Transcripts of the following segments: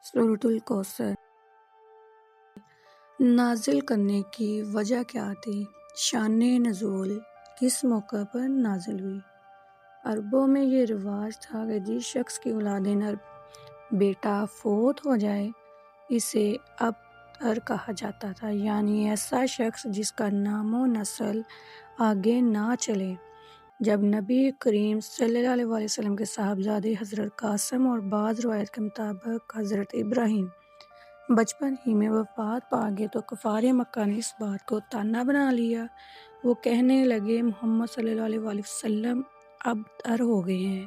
سورۃ الکوثر نازل کرنے کی وجہ کیا تھی؟ شان نزول کس موقع پر نازل ہوئی؟ عربوں میں یہ رواج تھا کہ جس شخص کی اولاد نر بیٹا فوت ہو جائے اسے ابتر کہا جاتا تھا، یعنی ایسا شخص جس کا نام و نسل آگے نہ چلے۔ جب نبی کریم صلی اللہ علیہ وسلم کے صاحبزادے حضرت قاسم اور بعض روایت کے مطابق حضرت ابراہیم بچپن ہی میں وفات پا گئے تو کفار مکہ نے اس بات کو تانا بنا لیا۔ وہ کہنے لگے محمد صلی اللہ علیہ وسلم ابتر ہو گئے ہیں،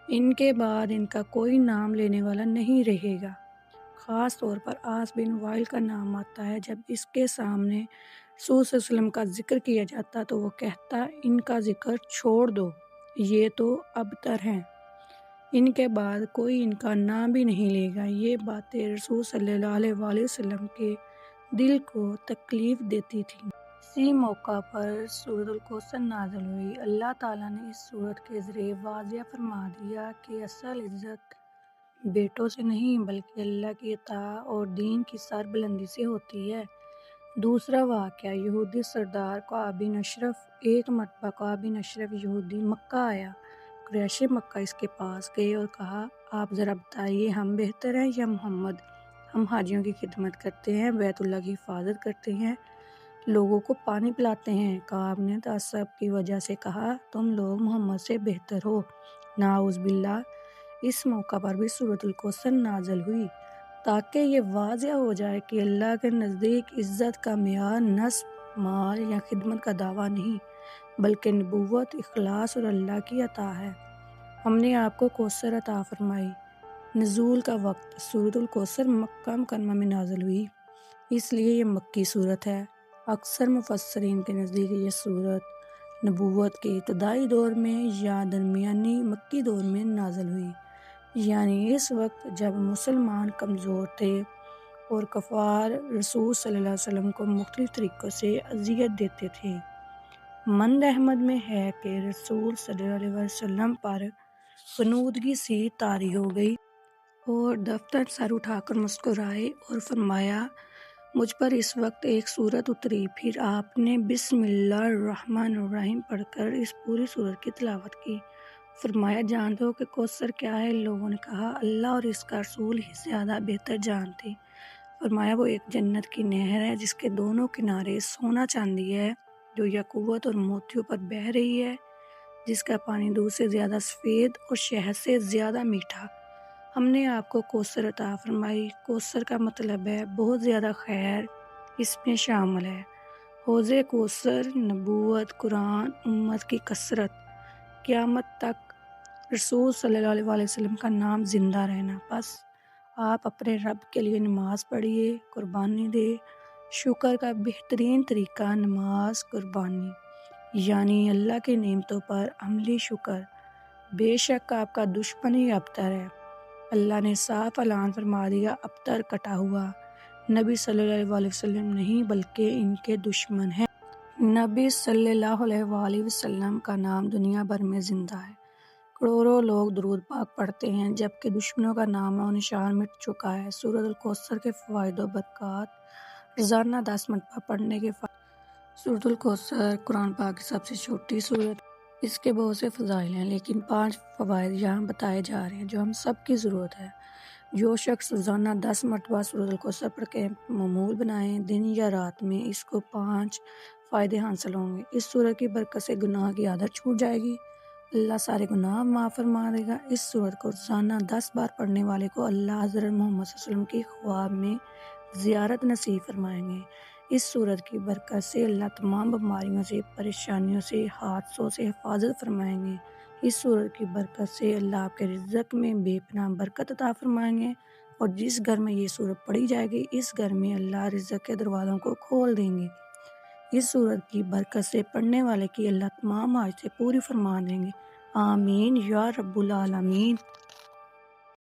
ان کے بعد ان کا کوئی نام لینے والا نہیں رہے گا۔ خاص طور پر عاص بن وائل کا نام آتا ہے۔ جب اس کے سامنے رسول صلی اللہ علیہ وسلم کا ذکر کیا جاتا تو وہ کہتا ان کا ذکر چھوڑ دو، یہ تو ابتر ہیں، ان کے بعد کوئی ان کا نام بھی نہیں لے گا۔ یہ باتیں رسول صلی اللہ علیہ وسلم کے دل کو تکلیف دیتی تھیں۔ اسی موقع پر سورۃ الکوثر نازل ہوئی۔ اللہ تعالیٰ نے اس سورت کے ذریعے واضح فرما دیا کہ اصل عزت بیٹوں سے نہیں بلکہ اللہ کی اطاعت اور دین کی سربلندی سے ہوتی ہے۔ دوسرا واقعہ یہودی سردار کعب بن اشرف۔ ایک مرتبہ کعب بن اشرف یہودی مکہ آیا۔ قریش مکہ اس کے پاس گئے اور کہا آپ ذرا بتائیے ہم بہتر ہیں یا محمد؟ ہم حاجیوں کی خدمت کرتے ہیں، بیت اللہ کی حفاظت کرتے ہیں، لوگوں کو پانی پلاتے ہیں۔ کعب نے تعصب کی وجہ سے کہا تم لوگ محمد سے بہتر ہو، نعوذ باللہ۔ اس موقع پر بھی سورۃ الکوثر نازل ہوئی تاکہ یہ واضح ہو جائے کہ اللہ کے نزدیک عزت کا معیار نسب، مال یا خدمت کا دعویٰ نہیں بلکہ نبوت، اخلاص اور اللہ کی عطا ہے۔ ہم نے آپ کو کوثر عطا فرمائی۔ نزول کا وقت سورۃ الکوثر مکہ مکرمہ میں نازل ہوئی، اس لیے یہ مکی صورت ہے۔ اکثر مفسرین کے نزدیک یہ صورت نبوت کے ابتدائی دور میں یا درمیانی مکی دور میں نازل ہوئی، یعنی اس وقت جب مسلمان کمزور تھے اور کفار رسول صلی اللہ علیہ وسلم کو مختلف طریقوں سے اذیت دیتے تھے۔ مند احمد میں ہے کہ رسول صلی اللہ علیہ وسلم پر غنودگی سی طاری ہو گئی اور دفتر سر اٹھا کر مسکرائے اور فرمایا مجھ پر اس وقت ایک سورت اتری۔ پھر آپ نے بسم اللہ الرحمن الرحیم پڑھ کر اس پوری سورت کی تلاوت کی۔ فرمایا جانتے ہو کہ کوثر کیا ہے؟ لوگوں نے کہا اللہ اور اس کا رسول ہی زیادہ بہتر جانتے۔ فرمایا وہ ایک جنت کی نہر ہے جس کے دونوں کنارے سونا چاندی ہے، جو یاقوت اور موتیوں پر بہہ رہی ہے، جس کا پانی دودھ سے زیادہ سفید اور شہد سے زیادہ میٹھا۔ ہم نے آپ کو کوثر عطا فرمائی۔ کوثر کا مطلب ہے بہت زیادہ خیر اس میں شامل ہے۔ حوض کوثر، نبوت، قرآن، امت کی کثرت، قیامت تک رسول صلی اللہ علیہ وسلم کا نام زندہ رہنا۔ بس آپ اپنے رب کے لیے نماز پڑھیے، قربانی دے۔ شکر کا بہترین طریقہ نماز، قربانی، یعنی اللہ کی نعمتوں پر عملی شکر۔ بے شک آپ کا دشمن ہی ابتر ہے۔ اللہ نے صاف اعلان فرما دیا ابتر کٹا ہوا نبی صلی اللہ علیہ وسلم نہیں بلکہ ان کے دشمن ہیں۔ نبی صلی اللہ علیہ وسلم کا نام دنیا بھر میں زندہ ہے۔ کروڑوں لوگ درود پاک پڑھتے ہیں جبکہ دشمنوں کا نام و نشان مٹ چکا ہے۔ سورۃ الکوثر کے فوائد و برکات۔ روزانہ 10 مرتبہ پڑھنے کے فائدے۔ سورۃ الکوثر قرآن پاک کی سب سے چھوٹی سورت، اس کے بہت سے فضائل ہیں لیکن 5 فوائد یہاں بتائے جا رہے ہیں جو ہم سب کی ضرورت ہے۔ جو شخص روزانہ 10 مرتبہ سورۃ الکوثر پڑھ کے معمول بنائیں دن یا رات میں، اس کو 5 فائدے حاصل ہوں گے۔ اس سورت کی برکت سے گناہ کی عادت چھوٹ جائے گی، اللہ سارے گناہ معاف فرما دے گا۔ اس سورت کو روزانہ 10 بار پڑھنے والے کو اللہ حضرت محمد صلی اللہ علیہ وسلم کی خواب میں زیارت نصیب فرمائیں گے۔ اس سورت کی برکت سے اللہ تمام بیماریوں سے، پریشانیوں سے، حادثوں سے حفاظت فرمائیں گے۔ اس سورت کی برکت سے اللہ آپ کے رزق میں بے پناہ برکت عطا فرمائیں گے، اور جس گھر میں یہ سورت پڑھی جائے گی اس گھر میں اللہ رزق کے دروازوں کو کھول دیں گے۔ اس سورت کی برکت سے پڑھنے والے کی اللہ تمام حاجتیں پوری فرما دیں گے۔ آمین یا رب العالمین۔